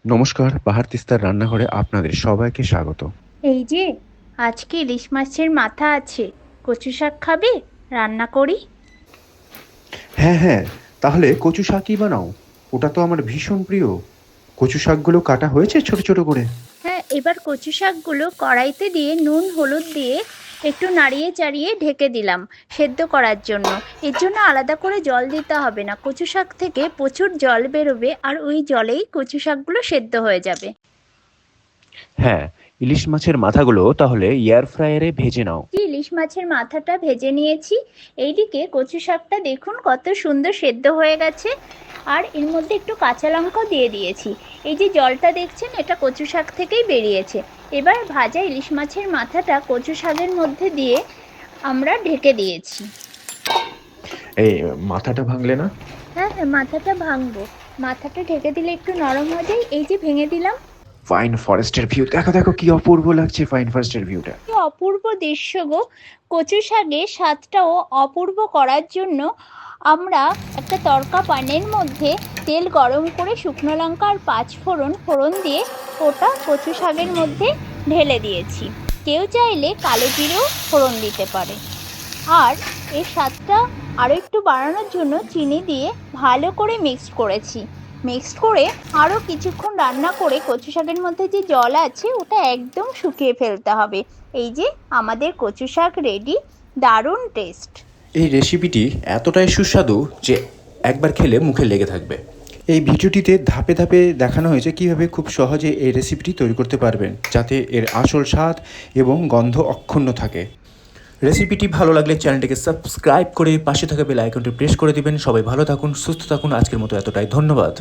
নমস্কার, বাহার তিস্তার রান্নাঘরে আপনাদের সবাইকে স্বাগত। এই যে আজকে ইলিশ মাছের মাথা আছে, কচু শাক খাবে? রান্না করি। হ্যাঁ, হ্যাঁ, তাহলে কচু শাকই বানাও। ওটা তো আমার ভীষণ প্রিয়। কচু শাকগুলো কাটা হয়েছে ছোট, ছোট করে? হ্যাঁ, এবার কচু শাকগুলো কড়াইতে দিয়ে নুন হলুদ দিয়ে একটু নাড়িয়ে চাড়িয়ে ঢেকে দিলাম সেদ্ধ করার জন্য। এর জন্য আলাদা করে জল দিতে হবে না, কচু শাক থেকে প্রচুর জল বেরোবে আর ওই জলেই কচু শাকগুলো সেদ্ধ হয়ে যাবে। হ্যাঁ, ইলিশ মাছের মাথাগুলো তাহলে এয়ার ফ্রায়ারে ভেজে নাও। ইলিশ মাছের মাথাটা ভেজে নিয়েছি। এইদিকে কচু শাকটা দেখুন কত সুন্দর সেদ্ধ হয়ে গেছে। আর এর মধ্যে একটু কাঁচা লঙ্কাও দিয়ে দিয়েছি। এই যে জলটা দেখছেন, এটা কচু শাক থেকেই বেরিয়েছে। এবার ভাজা ইলিশ মাছের মাথাটা কচু শাকের মধ্যে দিয়ে আমরা ঢেকে দিয়েছি। এই মাথাটা ভাঙলে না? হ্যাঁ হ্যাঁ, মাথাটা ভাঙবো। মাথাটা ঢেকে দিলে একটু নরম হয়ে যায়। এই যে ভেঙে দিলাম। পাইন ফরেস্টের ভিউ দেখো, দেখো কি অপূর্ব লাগছে পাইন ফরেস্টের ভিউটা। কি অপূর্ব দৃশ্য গো! কচু শাকের স্বাদটাও অপূর্ব করার জন্য আমরা একটা তড়কা প্যানের মধ্যে তেল গরম করে শুকনো লঙ্কা আর পাঁচফোড়ন ফোড়ন দিয়ে ওটা কচু শাকের মধ্যে ঢেলে দিয়েছি। কেউ চাইলে কালো জিরেও ফোড়ন দিতে পারে। আর এর স্বাদটা আরও একটু বাড়ানোর জন্য চিনি দিয়ে ভালো করে মিক্সড করেছি। মিক্সড করে আরও কিছুক্ষণ রান্না করে কচু শাকের মধ্যে যে জল আছে ওটা একদম শুকিয়ে ফেলতে হবে। এই যে আমাদের কচু শাক রেডি। দারুণ টেস্ট। এই রেসিপিটি এতটাই সুস্বাদু যে একবার খেলে মুখে লেগে থাকবে। এই ভিডিওটিতে ধাপে ধাপে দেখানো হয়েছে কীভাবে খুব সহজে এই রেসিপিটি তৈরি করতে পারবেন, যাতে এর আসল স্বাদ এবং গন্ধ অক্ষুণ্ণ থাকে। রেসিপিটি ভালো লাগলে চ্যানেলটিকে সাবস্ক্রাইব করে পাশে থাকা বেল আইকনটি প্রেস করে দিবেন। সবাই ভালো থাকুন, সুস্থ থাকুন। আজকের মতো এতটাই, ধন্যবাদ।